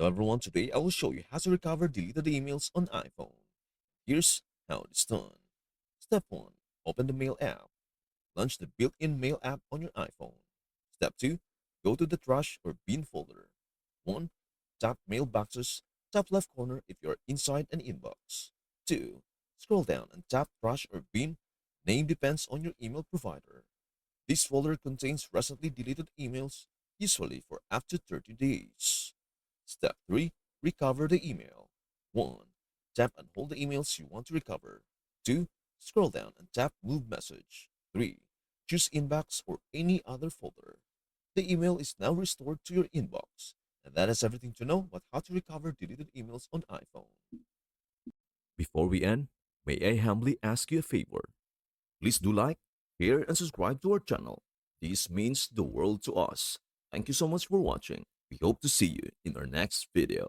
Hello everyone, today I will show you how to recover deleted emails on iPhone. Here's how it's done. Step 1. Open the Mail app. Launch the built-in Mail app on your iPhone. Step 2. Go to the trash or bin folder. 1. Tap Mailboxes, top left corner if you are inside an inbox. 2. Scroll down and tap Trash or Bin. Name depends on your email provider. This folder contains recently deleted emails, usually for up to 30 days. Step 3. Recover the email. 1. Tap and hold the emails you want to recover. 2. Scroll down and tap Move Message. 3. Choose Inbox or any other folder. The email is now restored to your inbox. And that is everything to know about how to recover deleted emails on iPhone. Before we end, may I humbly ask you a favor? Please do like, share, and subscribe to our channel. This means the world to us. Thank you so much for watching. We hope to see you in our next video.